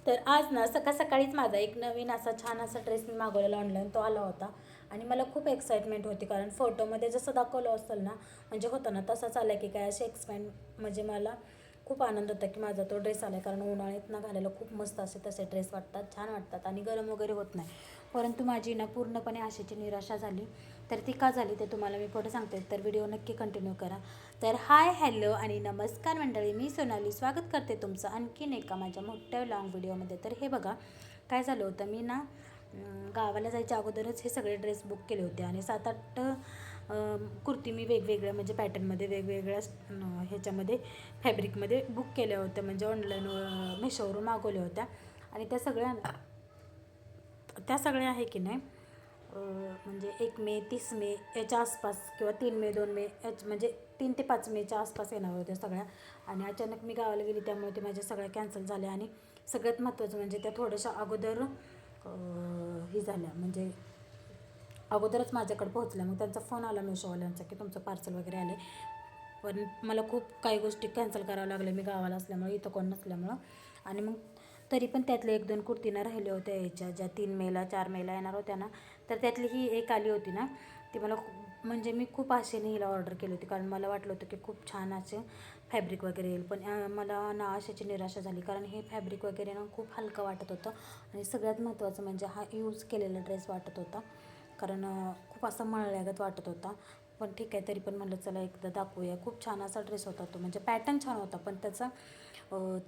तर आज ना सकाळीच माझा एक नवीन असा छान असा ड्रेस मी मागवलेला ऑनलाईन तो आला होता. आणि मला खूप एक्साइटमेंट होती, कारण फोटोमध्ये जसं दाखवलं असेल ना, म्हणजे होतं ना तसंच आलं की काय असे म्हणजे मला खूप आनंद होता की माझा तो ड्रेस आला आहे. कारण उन्हाळ्यात ना घालायला खूप मस्त असे तसे ड्रेस वाटतात, छान वाटतात आणि गरम वगैरे होत नाही. परंतु माझी ना पूर्णपणे आशेची निराशा झाली. तर ती का झाली ते तुम्हाला मी पुढे सांगते, तर व्हिडिओ नक्की कंटिन्यू करा. तर हाय, हॅलो आणि नमस्कार मंडळी, मी सोनाली स्वागत करते तुमचं आणखीन एका माझ्या मोठ्या लॉंग व्हिडिओमध्ये. तर हे बघा काय झालं होतं, मी ना गावाला जायच्या अगोदरच हे सगळे ड्रेस बुक केले होते आणि 7-8 कुर्ती मी वेगवेगळ्या म्हणजे पॅटर्नमध्ये वेगवेगळ्या ह्याच्यामध्ये फॅब्रिकमध्ये बुक केल्या होत्या, म्हणजे ऑनलाईन मेशोवरून मागवल्या होत्या. आणि त्या सगळ्या आहे की नाही म्हणजे 1 मे 30 मे याच्या आसपास किंवा 3 मे 2 मे म्हणजे 3 ते 5 मेच्या आसपास येणार होत्या सगळ्या. आणि अचानक मी गावाला गेली त्यामुळे ते माझ्या सगळ्या कॅन्सल झाल्या. आणि सगळ्यात महत्त्वाचं म्हणजे त्या थोड्याशा अगोदर ही झाल्या, म्हणजे अगोदरच माझ्याकडे पोहोचल्या. मग त्यांचा फोन आला मेशोवाल्यांचा की तुमचं पार्सल वगैरे आले. पण मला खूप काही गोष्टी कॅन्सल कराव्या लागल्या मी गावाला असल्यामुळे, इथं कोण नसल्यामुळं. आणि मग तरी पण त्यातल्या 1-2 कुर्तीनं राहिल्या होत्या याच्या, ज्या 3 मेला 4 मेला येणार होत्या ना, तर त्यातली ही एक आली होती ना, ती मला म्हणजे मी खूप आशेने हिला ऑर्डर केली होती, कारण मला वाटलं होतं की खूप छान असे फॅब्रिक वगैरे येईल. पण मला ना आशेची निराशा झाली, कारण हे फॅब्रिक वगैरे ना खूप हलकं वाटत होतं. आणि सगळ्यात महत्त्वाचं म्हणजे हा यूज केलेला ड्रेस वाटत होता, कारण खूप असा मळल्यागत वाटत होता. पण ठीक आहे, तरी पण म्हणलं चला एकदा दाखवूया. खूप छान असा ड्रेस होता तो, म्हणजे पॅटर्न छान होता, पण त्याचा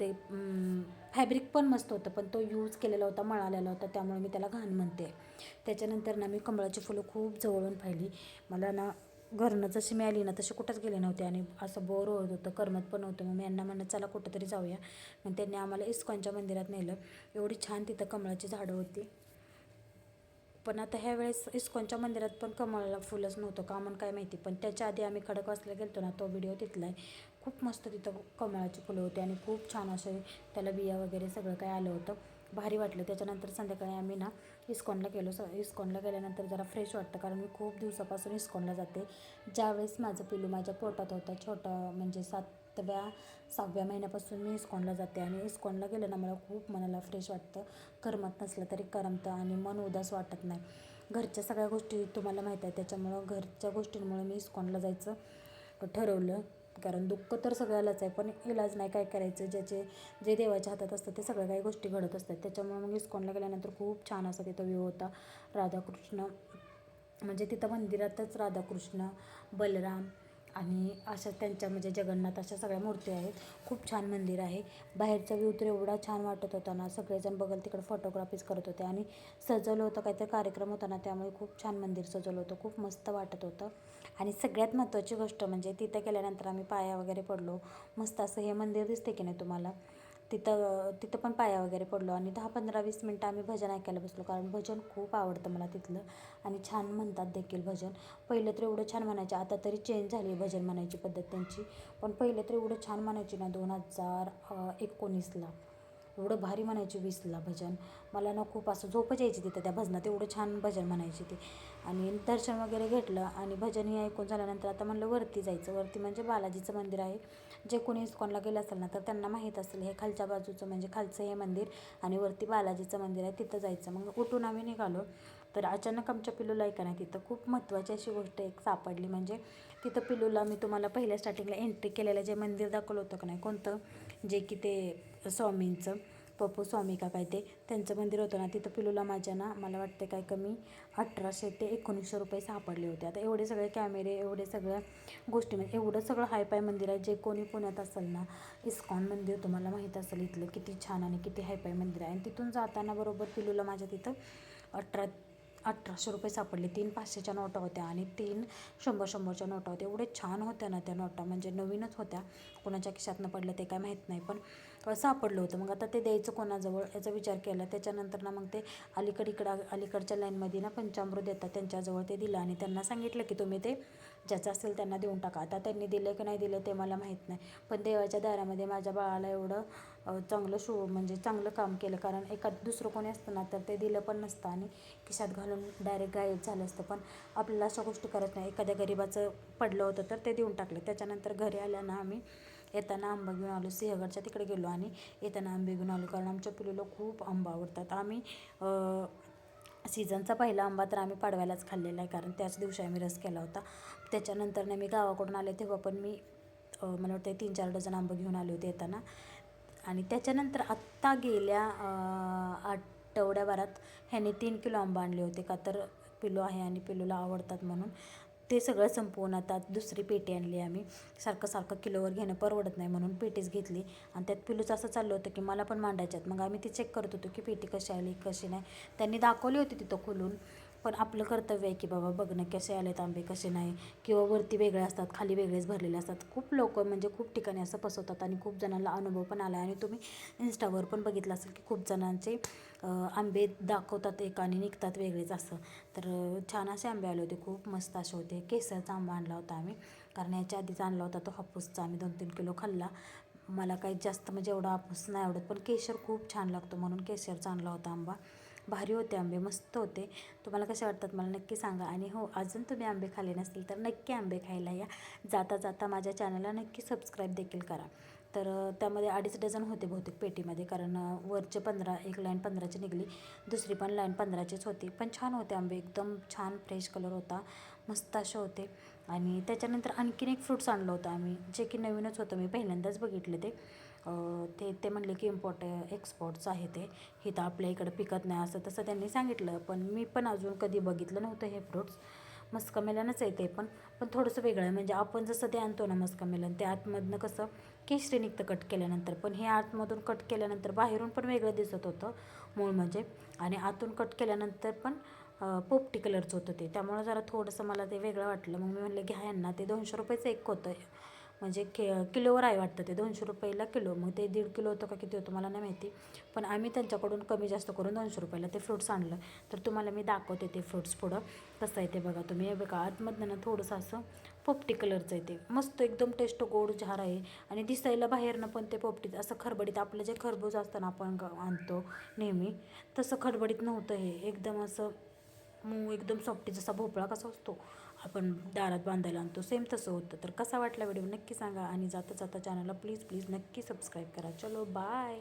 ते फॅब्रिक पण मस्त होतं, पण तो यूज केलेला होता, मळालेला होता, त्यामुळे मी त्याला घाण म्हणते. त्याच्यानंतर ना मी कमळाची फुलं खूप जवळून पाहिली. मला ना घरनं जशी मिळाली ना तशी कुठंच गेले नव्हते आणि असं बोर होत होतं, करमत पण नव्हतं. मग मी यांना म्हणलं चला कुठंतरी जाऊया. मग त्यांनी आम्हाला इस्कॉनच्या मंदिरात नेलं. एवढी छान तिथं कमळाची झाडं होती. पण आता ह्या वेळेस इस्कॉनच्या मंदिरात पण कमळाला फुलंच नव्हतं, का म्हणून काय माहिती. पण त्याच्या आधी आम्ही खडकवासला गेलो ना, तो व्हिडिओ तिथला आहे. खूप मस्त तिथं कमळाची फुलं होती आणि खूप छान असे त्याला बिया वगैरे सगळं काय आलं होतं, भारी वाटलं. त्याच्यानंतर संध्याकाळी आम्ही ना इस्कॉनला गेलो. इस्कॉनला गेल्यानंतर जरा फ्रेश वाटतं, कारण मी खूप दिवसापासून इस्कॉनला जाते. ज्यावेळेस माझं पिलू माझ्या पोटात होतं छोटं, म्हणजे 7व्या महिन्यापासून मी इस्कॉनला जाते. आणि इस्कॉनला गेलं ना मला खूप मनाला फ्रेश वाटतं, करमत नसलं तरी करमतं आणि मन उदास वाटत नाही. घरच्या सगळ्या गोष्टी तुम्हाला माहीत आहे, त्याच्यामुळं घरच्या गोष्टींमुळे मी इस्कॉनला जायचं ठरवलं. कारण दुःख तर सगळ्यालाच आहे, पण इलाज नाही, काय करायचं. जे देवाच्या हातात असतं ते सगळ्या काही गोष्टी घडत असतात. त्याच्यामुळे मग इस्कॉनला गेल्यानंतर खूप छान असा तिथं व्ह्यू होता. राधाकृष्ण म्हणजे तिथं मंदिरातच राधाकृष्ण, बलराम आणि अशा त्यांच्या म्हणजे जगन्नाथ अशा सगळ्या मूर्ती आहेत. खूप छान मंदिर आहे. बाहेरचा व्ह्यू तर एवढा छान वाटत होता ना, सगळेजण बघल तिकडे फोटोग्राफीज करत होते. आणि सजवलं होतं, काहीतरी कार्यक्रम होता ना, त्यामुळे खूप छान मंदिर सजवलं होतं, खूप मस्त वाटत होतं. आणि सगळ्यात महत्त्वाची गोष्ट म्हणजे तिथं गेल्यानंतर आम्ही पाया वगैरे पडलो. मस्त असं हे मंदिर दिसते की नाही तुम्हाला, तिथं पण पाया वगैरे पडलो. आणि 10-15-20 मिनटं आम्ही भजन ऐकायला बसलो, कारण भजन खूप आवडतं मला तिथलं आणि छान म्हणतात देखील भजन. पहिलं तर एवढं छान म्हणायचे, आता तरी चेंज झाली आहे भजन म्हणायची पद्धत त्यांची. पण पहिलं तर एवढं छान म्हणायची ना 2019ला, एवढं भारी म्हणायची 20ला भजन. मला ना खूप असं झोपच यायची तिथं त्या भजनात, एवढं छान भजन म्हणायची ती. आणि दर्शन वगैरे घेतलं आणि भजनही ऐकून झाल्यानंतर आता म्हणलं वरती जायचं. वरती म्हणजे बालाजीचं मंदिर आहे. जे कोणी इस्कॉनला गेलं असेल ना तर त्यांना माहीत असेल, हे खालच्या बाजूचं म्हणजे खालचं हे मंदिर आणि वरती बालाजीचं मंदिर आहे, तिथं जायचं. मग उठून आम्ही निघालो. तर अचानक आमच्या पिलूला ऐका नाही, तिथं खूप महत्त्वाची अशी गोष्ट एक सापडली. म्हणजे तिथं पिलूला मी तुम्हाला पहिल्या स्टार्टिंगला एंट्री केलेलं जे मंदिर दाखवलं होतं का नाही, कोणतं, जे की ते स्वामींचं, पप्पू स्वामी का काय ते त्यांचं मंदिर होतं ना, तिथं पिलूला माझ्या ना मला वाटते काय कमी 1800 ते 1900 रुपये सापडले होते. आता एवढे सगळे कॅमेरे, एवढे सगळ्या गोष्टी, म्हणजे एवढं सगळं हायपाय मंदिर आहे. जे कोणी पुण्यात असेल ना, इस्कॉन मंदिर तुम्हाला माहीत असेल इथलं किती छान आणि किती हायपाय मंदिर आहे. आणि तिथून जाताना बरोबर पिलूला माझ्या तिथं 1800 रुपये सापडले. 3 500च्या नोटा होत्या आणि 3 100-100च्या नोटा होत्या. एवढे छान होत्या ना त्या नोटा, म्हणजे नवीनच होत्या, कोणाच्या खिशातनं पडलं ते काय माहीत नाही, पण सापडलं होतं. मग आता ते द्यायचं कोणाजवळ याचा विचार केला. त्याच्यानंतर ना मग ते अलीकडच्या लाईनमध्ये ना पंचामृत देतात, त्यांच्याजवळ ते दिलं आणि त्यांना सांगितलं की तुम्ही ते ज्याचं असेल त्यांना देऊन टाका. आता त्यांनी दिलं की नाही दिलं ते मला माहीत नाही, पण देवाच्या दारामध्ये माझ्या बाळाला एवढं चांगलं म्हणजे चांगलं काम केलं. कारण दुसरं कोणी असतं ना तर ते दिलं पण नसतं आणि खिशात घालून डायरेक्ट गायब झालं असतं. पण आपल्याला अशा गोष्टी करत नाही. एखाद्या गरीबाचं पडलं होतं तर ते देऊन टाकलं. त्याच्यानंतर घरी आल्यानं आम्ही येताना आंबा घेऊन आलो, सिंहगडच्या तिकडे गेलो आणि येताना आंबे घेऊन आलो, कारण आमच्या पिलूला खूप आंबा आवडतात. आम्ही सीझनचा पहिला आंबा तर आम्ही पाडव्यालाच खाल्लेला आहे, कारण त्याच दिवशी आम्ही रस केला होता. त्याच्यानंतर मी गावाकडून आले तेव्हा पण मी मला वाटतं 3-4 डझन आंबं घेऊन आले होते येताना. आणि त्याच्यानंतर आत्ता गेल्या आठवड्याभरात ह्याने 3 किलो आंबा आणले होते, का तर पिलू आहे आणि पिलूला आवडतात म्हणून. ते सगळं संपवून आता दुसरी पेटी आणली आम्ही. सारखं किलोवर घेणं परवडत नाही म्हणून पेटीच घेतली. आणि त्यात पिलूचं असं चाललं होतं की मला पण मांडायच्यात. मग आम्ही ती चेक करत होतो की पेटी कशी आली कशी नाही. त्यांनी दाखवली होती तिथं खोलून, पण आपलं कर्तव्य आहे की बाबा बघणं कसे आलेत आंबे कसे नाही, किंवा वरती वेगळे असतात खाली वेगळेच भरलेले असतात. खूप लोक म्हणजे खूप ठिकाणी असं फसवतात आणि खूप जणांना अनुभव पण आला आहे. आणि तुम्ही इन्स्टावर पण बघितलं असेल की खूप जणांचे आंबे दाखवतात एक आणि निघतात वेगळेच असं. तर छान असे आंबे आले होते, खूप मस्त असे होते. केसरचा आंबा आणला होता आम्ही, कारण याच्या आधीच आणला होता तो हापूसचा, आम्ही 2-3 किलो खाल्ला. मला काही जास्त म्हणजे एवढा हापूस नाही आवडत, पण केशर खूप छान लागतो म्हणून केशरचा आणला होता आंबा. भारी होते आंबे, मस्त होते. तुम्हाला कसे वाटतात मला नक्की सांगा. आणि हो, अजून तुम्ही आंबे खाल्ले नसतील तर नक्की आंबे खायला या. जाता जाता माझ्या चॅनलला नक्की सबस्क्राईब देखील करा. तर त्यामध्ये 2.5 डझन होते बहुतेक पेटीमध्ये, कारण वरचे 15, एक लाईन 15ची निघाली, दुसरी पण लाईन 15चीच होती. पण छान होते आंबे, एकदम छान फ्रेश कलर होता, मस्त असे होते. आणि त्याच्यानंतर आणखीन एक फ्रूट्स आणलं होतं आम्ही, जे की नवीनच होतं, मी पहिल्यांदाच बघितले ते म्हणले की एक्सपोर्टचं आहे ते, हे तर आपल्या इकडं पिकत नाही असं तसं त्यांनी सांगितलं. पण मी पण अजून कधी बघितलं नव्हतं हे फ्रूट्स. मस्कमेलनच आहे ते पण थोडंसं वेगळं आहे. म्हणजे आपण जसं ते आणतो ना मस्कमेलन, ते आतमधनं कसं केशरी निघतं कट केल्यानंतर, पण हे आतमधून कट केल्यानंतर बाहेरून पण वेगळं दिसत होतं मूळ म्हणजे, आणि आतून कट केल्यानंतर पण पोपटी कलरचं होतं ते. त्यामुळं जरा थोडंसं मला ते वेगळं वाटलं. मग मी म्हणलं घ्या यांना. ते 200 रुपयाचं एक होतं, म्हणजे किलोवर आहे वाटतं ते, 200 रुपयाला किलो. मग ते 1.5 किलो होतं का किती होतं मला नाही माहिती, पण आम्ही त्यांच्याकडून कमी जास्त करून 200 रुपयाला ते फ्रूट्स आणलं. तर तुम्हाला मी दाखवते ते फ्रूट्स पुढं कसं आहे ते बघा तुम्ही. हे बघा आतमधनं ना थोडंसं असं पोपटी कलरचं आहे ते, मस्त एकदम टेस्ट गोड झार आहे. आणि दिसायला बाहेरनं पण ते पोपटीत असं खडबडीत, आपलं जे खरबूज असतं ना आपण आणतो नेहमी, तसं खडबडीत नव्हतं हे. एकदम असं एकदम सॉफ्टी, जसा भोपळा कसा असतो आपण दारात बांधायला आणतो सेम तसं होतं. तर कसा वाटला व्हिडिओ नक्की सांगा. आणि जाता जाता चॅनलला प्लीज नक्की सबस्क्राईब करा. चलो बाय.